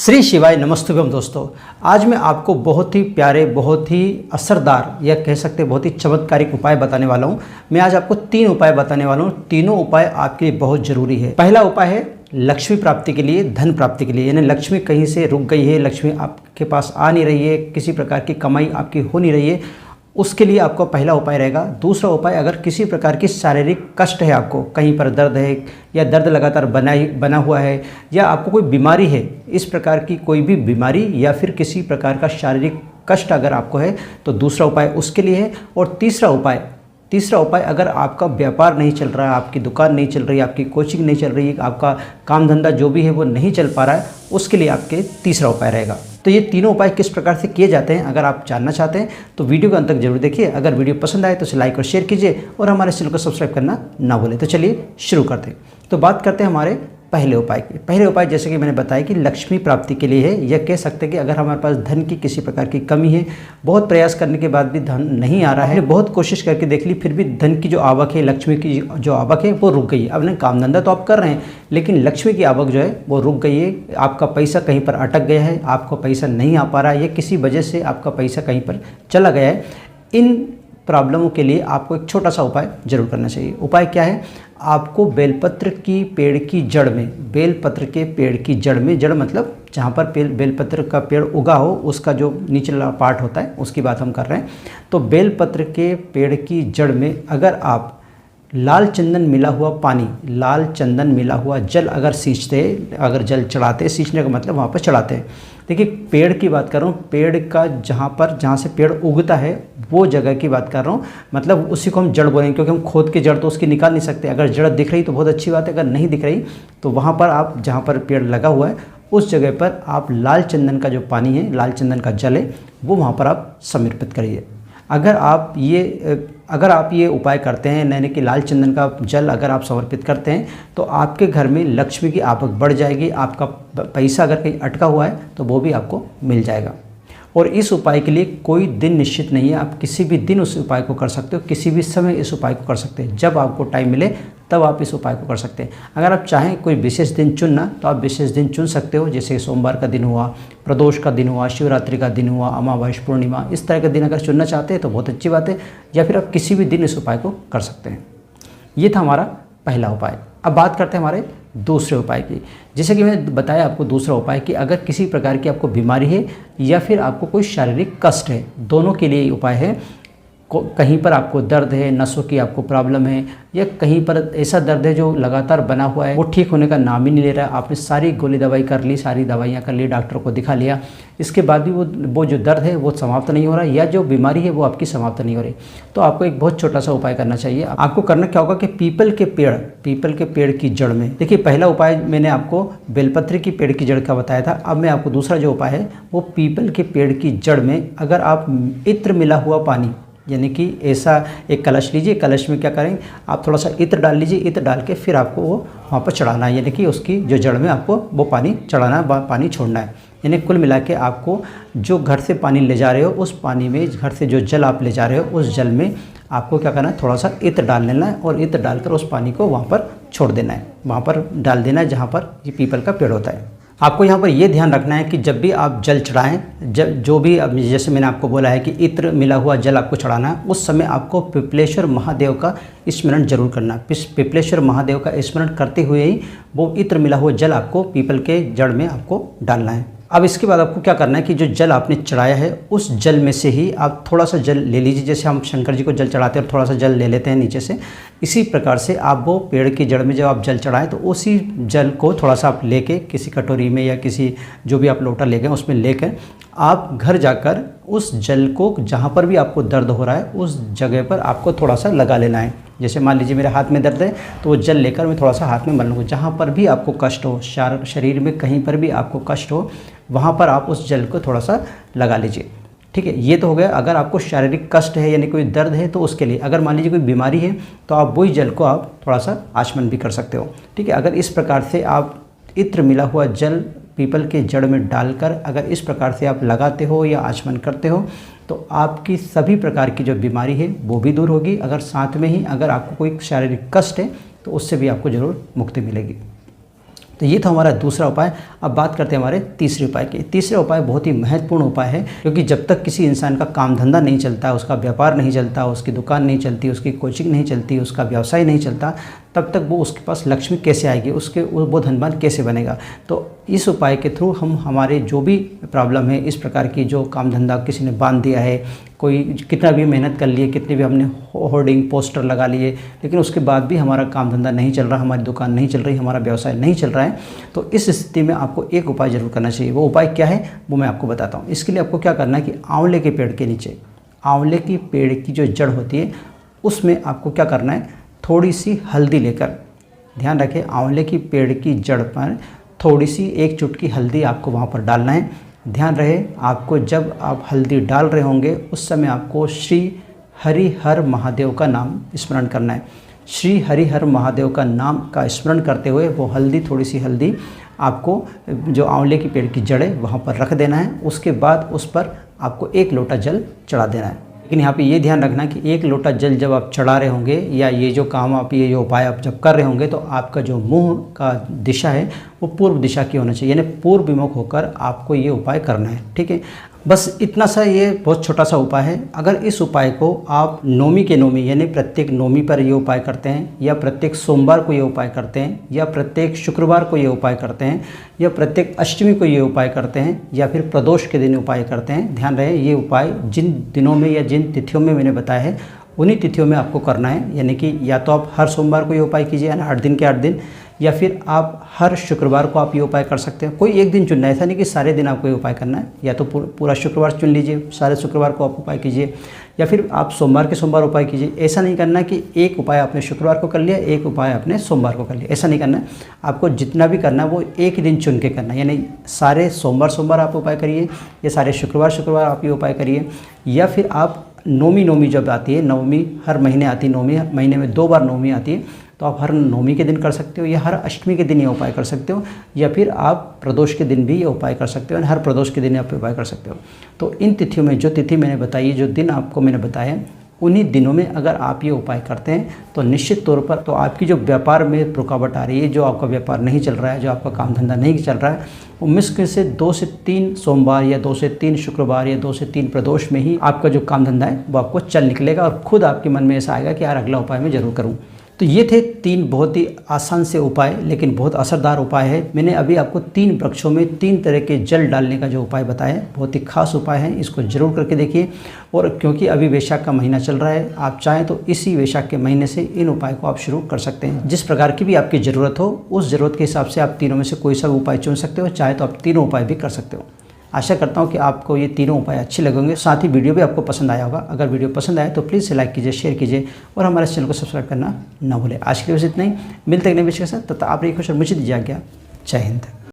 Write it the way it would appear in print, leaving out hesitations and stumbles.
श्री शिवाय नमस्तुभ्यम दोस्तों। आज मैं आपको बहुत ही प्यारे, बहुत ही असरदार या कह सकते बहुत ही चमत्कारिक उपाय बताने वाला हूँ। मैं आज आपको 3 उपाय बताने वाला हूँ। तीनों उपाय आपके लिए बहुत ज़रूरी है। पहला उपाय है लक्ष्मी प्राप्ति के लिए, धन प्राप्ति के लिए, यानी लक्ष्मी कहीं से रुक गई है, लक्ष्मी आपके पास आ नहीं रही है, किसी प्रकार की कमाई आपकी हो नहीं रही है, उसके लिए आपको पहला उपाय रहेगा। दूसरा उपाय, अगर किसी प्रकार की शारीरिक कष्ट है, आपको कहीं पर दर्द है या दर्द लगातार बना हुआ है, या आपको कोई बीमारी है, इस प्रकार की कोई भी बीमारी या फिर किसी प्रकार का शारीरिक कष्ट अगर आपको है तो दूसरा उपाय उसके लिए है। और तीसरा उपाय, अगर आपका व्यापार नहीं चल रहा है, आपकी दुकान नहीं चल रही है, आपकी कोचिंग नहीं चल रही है, आपका काम धंधा जो भी है वो नहीं चल पा रहा है, उसके लिए आपके तीसरा उपाय रहेगा। तो ये तीनों उपाय किस प्रकार से किए जाते हैं, अगर आप जानना चाहते हैं तो वीडियो को अंत तक जरूर देखिए। अगर वीडियो पसंद आए तो इसे लाइक और शेयर कीजिए और हमारे चैनल को सब्सक्राइब करना ना भूलें। तो चलिए शुरू करते हैं। तो बात करते हैं हमारे पहले उपाय की। पहले उपाय जैसे कि मैंने बताया कि लक्ष्मी प्राप्ति के लिए है, या कह सकते हैं कि अगर हमारे पास धन की किसी प्रकार की कमी है, बहुत प्रयास करने के बाद भी धन नहीं आ रहा है, बहुत कोशिश करके देख ली फिर भी धन की जो आवक है, लक्ष्मी की जो आवक है वो रुक गई है। अब नहीं, काम धंधा तो आप कर रहे हैं लेकिन लक्ष्मी की आवक जो है वो रुक गई है, आपका पैसा कहीं पर अटक गया है, आपको पैसा नहीं आ पा रहा है, या किसी वजह से आपका पैसा कहीं पर चला गया है। इन प्रॉब्लमों के लिए आपको एक छोटा सा उपाय जरूर करना चाहिए। उपाय क्या है? आपको बेलपत्र की पेड़ की जड़ में, बेलपत्र के पेड़ की जड़ में, जड़ मतलब जहाँ पर बेलपत्र का पेड़ उगा हो उसका जो निचला पार्ट होता है उसकी बात हम कर रहे हैं। तो बेलपत्र के पेड़ की जड़ में अगर आप लाल चंदन मिला हुआ पानी, लाल चंदन मिला हुआ जल अगर सींचते, अगर जल चढ़ाते, सींचने का मतलब वहाँ पर चढ़ाते हैं। देखिए पेड़ की बात कर रहा हूँ, पेड़ का जहाँ से पेड़ उगता है वो जगह की बात कर रहा हूँ, मतलब उसी को हम जड़ बोलेंगे, क्योंकि हम खोद के जड़ तो उसकी निकाल नहीं सकते। अगर जड़ दिख रही तो बहुत अच्छी बात है, अगर नहीं दिख रही तो वहाँ पर आप जहाँ पर पेड़ लगा हुआ है उस जगह पर आप लाल चंदन का जो पानी है, लाल चंदन का जल है, वो वहाँ पर आप समर्पित करिए। अगर आप ये उपाय करते हैं, यानी कि लाल चंदन का जल अगर आप समर्पित करते हैं तो आपके घर में लक्ष्मी की आवक बढ़ जाएगी। आपका पैसा अगर कहीं अटका हुआ है तो वो भी आपको मिल जाएगा। और इस उपाय के लिए कोई दिन निश्चित नहीं है, आप किसी भी दिन उस उपाय को कर सकते हो, किसी भी समय इस उपाय को कर सकते हैं। जब आपको टाइम मिले तब आप इस उपाय को कर सकते हैं। अगर आप चाहें कोई विशेष दिन चुनना तो आप विशेष दिन चुन सकते हो, जैसे सोमवार का दिन हुआ, प्रदोष का दिन हुआ, शिवरात्रि का दिन हुआ, अमावस्या, पूर्णिमा, इस तरह का दिन अगर चुनना चाहते हैं तो बहुत अच्छी बात है, या फिर आप किसी भी दिन इस उपाय को कर सकते हैं। ये था हमारा पहला उपाय। अब बात करते हैं हमारे दूसरे उपाय की। जैसे कि मैंने बताया आपको दूसरा उपाय कि अगर किसी प्रकार की आपको बीमारी है या फिर आपको कोई शारीरिक कष्ट है, दोनों के लिए उपाय है। कहीं पर आपको दर्द है, नसों की आपको प्रॉब्लम है, या कहीं पर ऐसा दर्द है जो लगातार बना हुआ है, वो ठीक होने का नाम ही नहीं ले रहा है, आपने सारी गोली दवाई कर ली, सारी दवाइयाँ कर ली, डॉक्टर को दिखा लिया, इसके बाद भी वो जो दर्द है वो समाप्त नहीं हो रहा, या जो बीमारी है वो आपकी समाप्त नहीं हो रही, तो आपको एक बहुत छोटा सा उपाय करना चाहिए। आपको करना क्या होगा कि पीपल के पेड़ की जड़ में, देखिए पहला उपाय मैंने आपको बेलपत्र की पेड़ की जड़ का बताया था, अब मैं आपको दूसरा जो उपाय है वो पीपल के पेड़ की जड़ में अगर आप इत्र मिला हुआ पानी, यानी कि ऐसा एक कलश लीजिए, कलश में क्या करेंगे आप थोड़ा सा इत्र डाल लीजिए, इत्र डाल के फिर आपको वो वहाँ पर चढ़ाना है, यानी कि उसकी जो जड़ में आपको वो पानी चढ़ाना है, पानी छोड़ना है। यानी कुल मिला के आपको जो घर से पानी ले जा रहे हो उस पानी में, घर से जो जल आप ले जा रहे हो उस जल में आपको क्या करना है, थोड़ा सा इत्र डाल लेना है और इत्र डालकर उस पानी को वहाँ पर छोड़ देना है, वहाँ पर डाल देना है जहाँ पर ये पीपल का पेड़ होता है। आपको यहाँ पर ये ध्यान रखना है कि जब भी आप जल चढ़ाएं, जो भी जैसे मैंने आपको बोला है कि इत्र मिला हुआ जल आपको चढ़ाना है, उस समय आपको पिपलेश्वर महादेव का स्मरण जरूर करना है। पिपलेश्वर महादेव का स्मरण करते हुए ही वो इत्र मिला हुआ जल आपको पीपल के जड़ में आपको डालना है। अब इसके बाद आपको क्या करना है कि जो जल आपने चढ़ाया है उस जल में से ही आप थोड़ा सा जल ले लीजिए, जैसे हम शंकर जी को जल चढ़ाते हैं और थोड़ा सा जल ले लेते हैं नीचे से, इसी प्रकार से आप वो पेड़ की जड़ में जब आप जल चढ़ाएं तो उसी जल को थोड़ा सा आप लेके किसी कटोरी में या किसी जो भी आप लोटा ले गए उसमें लेकर आप घर जाकर उस जल को जहाँ पर भी आपको दर्द हो रहा है उस जगह पर आपको थोड़ा सा लगा लेना है। जैसे मान लीजिए मेरे हाथ में दर्द है तो वो जल लेकर मैं थोड़ा सा हाथ में मल लूँगा, जहाँ पर भी आपको कष्ट हो, शरीर में कहीं पर भी आपको कष्ट हो वहाँ पर आप उस जल को थोड़ा सा लगा लीजिए। ठीक है, ये तो हो गया अगर आपको शारीरिक कष्ट है यानी कोई दर्द है तो उसके लिए। अगर मान लीजिए कोई बीमारी है तो आप वही जल को आप थोड़ा सा आचमन भी कर सकते हो। ठीक है, अगर इस प्रकार से आप इत्र मिला हुआ जल पीपल के जड़ में डालकर अगर इस प्रकार से आप लगाते हो या आचमन करते हो तो आपकी सभी प्रकार की जो बीमारी है वो भी दूर होगी। अगर साथ में ही अगर आपको कोई शारीरिक कष्ट है तो उससे भी आपको ज़रूर मुक्ति मिलेगी। तो ये था हमारा दूसरा उपाय। अब बात करते हैं हमारे तीसरे उपाय की। तीसरा उपाय बहुत ही महत्वपूर्ण उपाय है, क्योंकि जब तक किसी इंसान का काम धंधा नहीं चलता, उसका व्यापार नहीं चलता, उसकी दुकान नहीं चलती, उसकी कोचिंग नहीं चलती, उसका व्यवसाय नहीं चलता, तब तक वो उसके पास लक्ष्मी कैसे आएगी, वो धनवान कैसे बनेगा। तो इस उपाय के थ्रू हम हमारे जो भी प्रॉब्लम है, इस प्रकार की जो काम धंधा किसी ने बांध दिया है, कोई कितना भी मेहनत कर लिए, कितने भी हमने होर्डिंग पोस्टर लगा लिए, लेकिन उसके बाद भी हमारा काम धंधा नहीं चल रहा, हमारी दुकान नहीं चल रही, हमारा व्यवसाय नहीं चल रहा है, तो इस स्थिति में आपको एक उपाय जरूर करना चाहिए। वो उपाय क्या है वो मैं आपको बताता हूँ। इसके लिए आपको क्या करना है कि आंवले के पेड़ के नीचे, आंवले की पेड़ की जो जड़ होती है उसमें आपको क्या करना है, थोड़ी सी हल्दी लेकर, ध्यान रखें आंवले की पेड़ की जड़ पर थोड़ी सी 1 चुटकी हल्दी आपको वहाँ पर डालना है। ध्यान रहे आपको जब आप हल्दी डाल रहे होंगे उस समय आपको श्री हरिहर महादेव का नाम स्मरण करना है। श्री हरिहर महादेव का नाम का स्मरण करते हुए वो हल्दी, थोड़ी सी हल्दी आपको जो आंवले की पेड़ की जड़ है वहाँ पर रख देना है। उसके बाद उस पर आपको 1 लोटा जल चढ़ा देना है। लेकिन यहाँ पे ये ध्यान रखना कि 1 लोटा जल जब आप चढ़ा रहे होंगे या ये जो काम आप, ये जो उपाय आप जब कर रहे होंगे, तो आपका जो मुंह का दिशा है वो पूर्व दिशा की होना चाहिए, यानी पूर्व विमुख होकर आपको ये उपाय करना है। ठीक है, बस इतना सा, ये बहुत छोटा सा उपाय है। अगर इस उपाय को आप नौमी के नौमी, यानी प्रत्येक नौमी पर ये उपाय करते हैं, या प्रत्येक सोमवार को ये उपाय करते हैं, या प्रत्येक शुक्रवार को ये उपाय करते हैं, या प्रत्येक अष्टमी को ये उपाय करते हैं, या फिर प्रदोष के दिन उपाय करते हैं, ध्यान रहे ये उपाय जिन दिनों में या जिन तिथियों में मैंने बताया है उन्हीं तिथियों में आपको करना है। यानी कि या तो आप हर सोमवार को ये उपाय कीजिए, यानी 8 दिन के 8 दिन, या फिर आप हर शुक्रवार को आप ये उपाय कर सकते हैं। कोई एक दिन चुनना है, ऐसा नहीं कि सारे दिन आपको ये उपाय करना है। या तो पूरा शुक्रवार चुन लीजिए, सारे शुक्रवार को आप उपाय कीजिए, या फिर आप सोमवार के सोमवार उपाय कीजिए। ऐसा नहीं करना कि एक उपाय आपने शुक्रवार को कर लिया, एक उपाय आपने सोमवार को कर लिया, ऐसा नहीं करना है। आपको जितना भी करना है वो एक ही दिन चुन के करना है, यानी सारे सोमवार आप उपाय करिए, या सारे शुक्रवार आप ये उपाय करिए, या फिर आप नौमी जब आती है, नवमी हर महीने आती है, नौमी महीने में 2 बार नौमी आती है, तो आप हर नौमी के दिन कर सकते हो, या हर अष्टमी के दिन ये उपाय कर सकते हो, या फिर आप प्रदोष के दिन भी ये उपाय कर सकते हो, हर प्रदोष के दिन आप उपाय कर सकते हो। तो इन तिथियों में, जो तिथि मैंने बताई, जो दिन आपको मैंने बताया, उन्हीं दिनों में अगर आप ये उपाय करते हैं तो निश्चित तौर पर तो आपकी जो व्यापार में रुकावट आ रही है, जो आपका व्यापार नहीं चल रहा है, जो आपका काम धंधा नहीं चल रहा है, वो मुश्किल से 2 से 3 सोमवार या 2 से 3 शुक्रवार या 2 से 3 प्रदोष में ही आपका जो काम धंधा है वो आपको चल निकलेगा, और खुद आपके मन में ऐसा आएगा कि यार अगला उपाय मैं जरूर करूँ। तो ये थे 3 बहुत ही आसान से उपाय, लेकिन बहुत असरदार उपाय है। मैंने अभी आपको 3 वृक्षों में 3 तरह के जल डालने का जो उपाय बताया है, बहुत ही खास उपाय है, इसको जरूर करके देखिए। और क्योंकि अभी वैशाख का महीना चल रहा है, आप चाहें तो इसी वैशाख के महीने से इन उपाय को आप शुरू कर सकते हैं। जिस प्रकार की भी आपकी ज़रूरत हो, उस ज़रूरत के हिसाब से आप तीनों में से कोई सा उपाय चुन सकते हो, चाहे तो आप तीनों उपाय भी कर सकते हो। आशा करता हूँ कि आपको ये तीनों उपाय अच्छे लगेंगे, साथ ही वीडियो भी आपको पसंद आया होगा। अगर वीडियो पसंद आए तो प्लीज़ लाइक कीजिए, शेयर कीजिए, और हमारे चैनल को सब्सक्राइब करना ना भूलें। आज के लिए बस इतना ही, मिलते हैं नए विषय के साथ। तब तक आप रहिए खुश और मुझे दीजिए आज्ञा। जय हिंद।